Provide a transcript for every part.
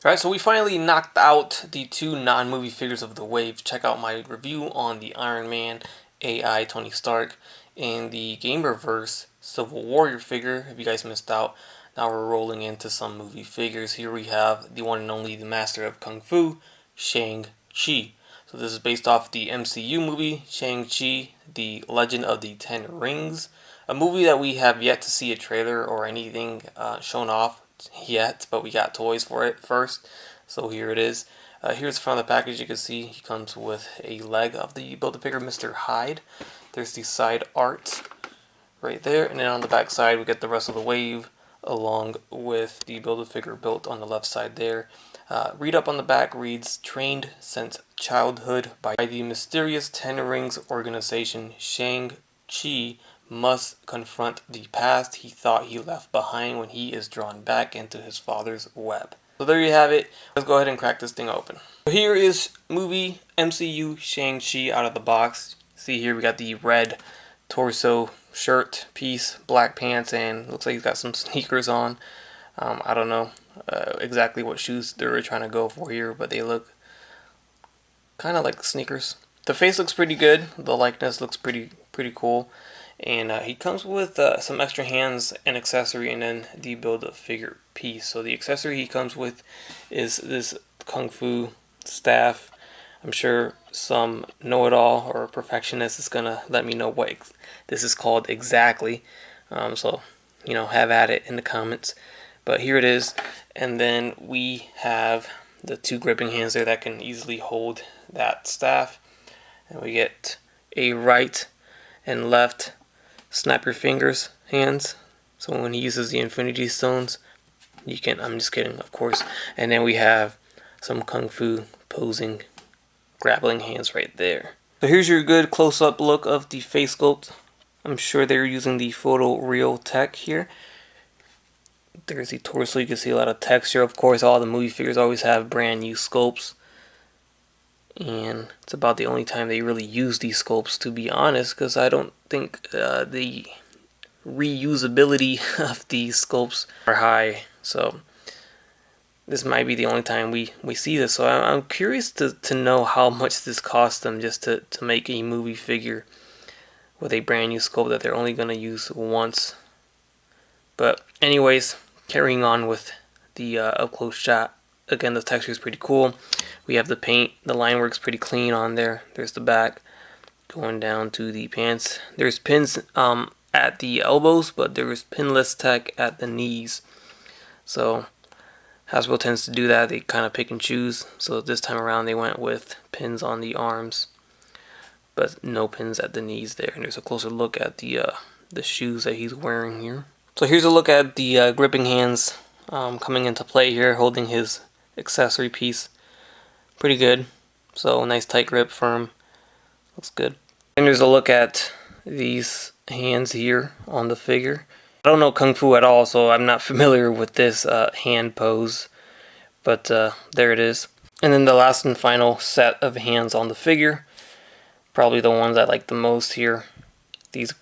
Alright, so we finally knocked out the two non-movie figures of the wave. Check out my review on the Iron Man AI Tony Stark and the Gamerverse Civil Warrior figure, if you guys missed out. Now we're rolling into some movie figures. Here we have the one and only, the Master of Kung Fu, Shang-Chi. So this is based off the MCU movie, Shang-Chi, The Legend of the Ten Rings. A movie that we have yet to see a trailer or anything shown off yet, but we got toys for it first. So here it is. Here's from the package. You can see he comes with a leg of the Build-A-Figure Mr. Hyde. There's the side art right there, and then on the back side we get the rest of the wave along with the Build-A-Figure built on the left side there. Read up on the back reads, trained since childhood by the mysterious Ten Rings organization, Shang-Chi must confront the past he thought he left behind when he is drawn back into his father's web. So there you have it. Let's go ahead and crack this thing open. So here is movie MCU Shang-Chi out of the box. See here we got the red torso shirt piece, black pants, and looks like he's got some sneakers on. I don't know exactly what shoes they were trying to go for here, but they look kind of like sneakers. The face looks pretty good. The likeness looks pretty cool. And he comes with some extra hands and accessory, and then the Build-A-Figure piece. So the accessory he comes with is this Kung Fu staff. I'm sure some know-it-all or perfectionist is going to let me know what this is called exactly. So, you know, have at it in the comments. But here it is. And then we have the two gripping hands there that can easily hold that staff. And we get a right and left snap your fingers hands. So when he uses the Infinity Stones, you can, I'm just kidding, of course. And then we have some Kung Fu posing grappling hands right there. So here's your good close-up look of the face sculpt. I'm sure they're using the photo real tech here. There's the torso, you can see a lot of texture. Of course, all the movie figures always have brand new sculpts. And it's about the only time they really use these sculpts, to be honest, because I don't think the reusability of these sculpts are high. So this might be the only time we see this. So I'm curious to know how much this cost them just to make a movie figure with a brand new sculpt that they're only going to use once. But anyways, carrying on with the up-close shot. Again, the texture is pretty cool. We have the paint. The line works pretty clean on there. There's the back going down to the pants. There's pins at the elbows, but there is pinless tech at the knees. So Hasbro tends to do that. They kind of pick and choose. So this time around they went with pins on the arms, but no pins at the knees there. And there's a closer look at the shoes that he's wearing here. So here's a look at the gripping hands coming into play here, holding his accessory piece. Pretty good. So nice tight grip, firm. Looks good. And there's a look at these hands here on the figure. I don't know Kung Fu at all, so I'm not familiar with this hand pose. But there it is. And then the last and final set of hands on the figure. Probably the ones I like the most here. These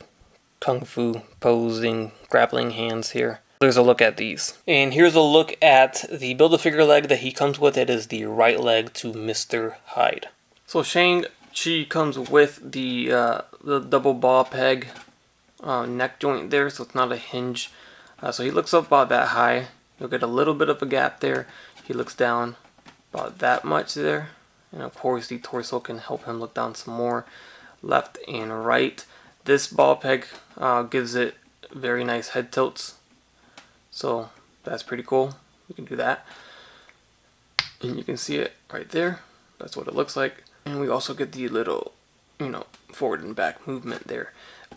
Kung Fu posing grappling hands here. There's a look at these. And here's a look at the Build-A-Figure leg that he comes with. It is the right leg to Mr. Hyde. So Shang-Chi comes with the double ball peg neck joint there, so it's not a hinge. So he looks up about that high. You'll get a little bit of a gap there. He looks down about that much there. And of course the torso can help him look down some more. Left and right. This ball peg gives it very nice head tilts. So that's pretty cool. You can do that. And you can see it right there. That's what it looks like. And we also get the little, you know, forward and back movement there.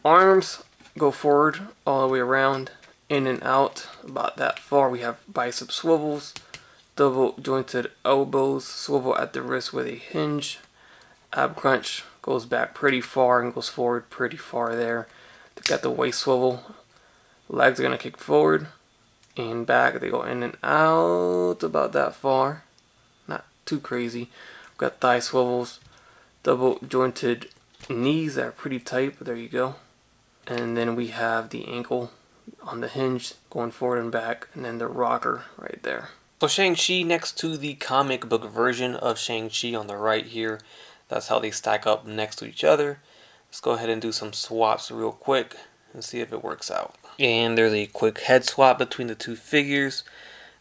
Arms go forward all the way around, in and out about that far. We have bicep swivels, double jointed elbows, swivel at the wrist with a hinge. Ab crunch goes back pretty far and goes forward pretty far there. Got the waist swivel. Legs are going to kick forward and back. They go in and out about that far. Not too crazy. We've got thigh swivels, double jointed knees that are pretty tight, but there you go. And then we have the ankle on the hinge going forward and back, and then the rocker right there. So Shang-Chi next to the comic book version of Shang-Chi on the right here. That's how they stack up next to each other. Let's go ahead and do some swaps real quick and see if it works out. And there's a quick head swap between the two figures.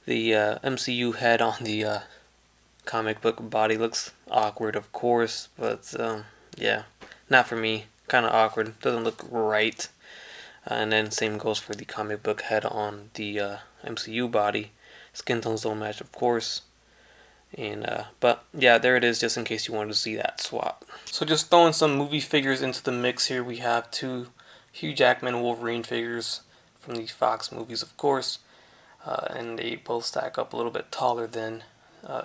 The MCU head on the comic book body looks awkward, of course, but yeah, not for me. Kind of awkward. Doesn't look right. And then same goes for the comic book head on the MCU body. Skin tones don't match, of course. And but yeah, there it is, just in case you wanted to see that swap. So just throwing some movie figures into the mix here. We have two Hugh Jackman Wolverine figures from the Fox movies, of course. And they both stack up a little bit taller than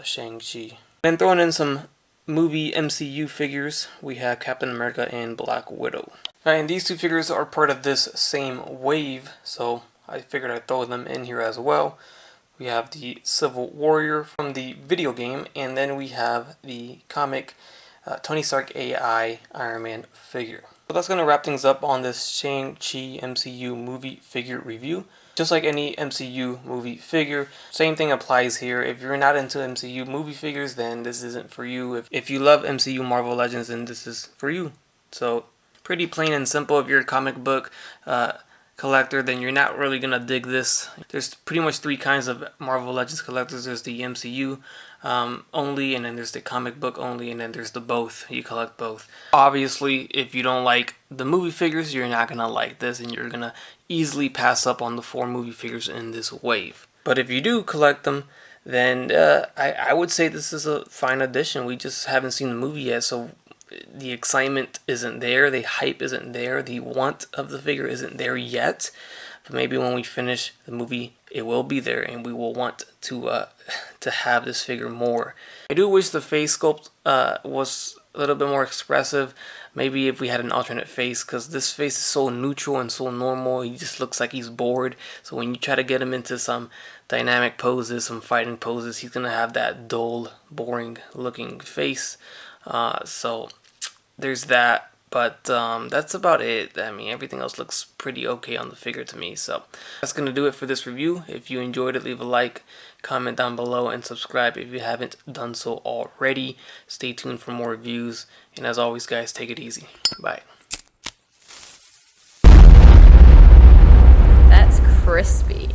Shang-Chi. And throwing in some movie MCU figures, we have Captain America and Black Widow. Alright, and these two figures are part of this same wave, so I figured I'd throw them in here as well. We have the Civil Warrior from the video game, and then we have the comic Tony Stark AI Iron Man figure. So that's going to wrap things up on this Shang-Chi MCU movie figure review. Just like any MCU movie figure, same thing applies here. If you're not into MCU movie figures, then this isn't for you. If you love MCU Marvel Legends, then this is for you. So pretty plain and simple. If you're a comic book collector, then you're not really gonna dig this. There's pretty much three kinds of Marvel Legends collectors. There's the MCU only, and then there's the comic book only, and then there's the both. You collect both. Obviously, if you don't like the movie figures, you're not gonna like this, and you're gonna easily pass up on the 4 movie figures in this wave. But if you do collect them, then I would say this is a fine addition. We just haven't seen the movie yet, so the excitement isn't there, the hype isn't there, the want of the figure isn't there yet. But maybe when we finish the movie, it will be there, and we will want to have this figure more. I do wish the face sculpt was a little bit more expressive. Maybe if we had an alternate face, because this face is so neutral and so normal, he just looks like he's bored. So when you try to get him into some dynamic poses, some fighting poses, he's gonna have that dull, boring looking face. So there's that, but that's about it. I mean, everything else looks pretty okay on the figure to me. So that's gonna do it for this review. If you enjoyed it, leave a like, comment down below, and subscribe if you haven't done so already. Stay tuned for more reviews, and as always, guys, take it easy. Bye. That's crispy.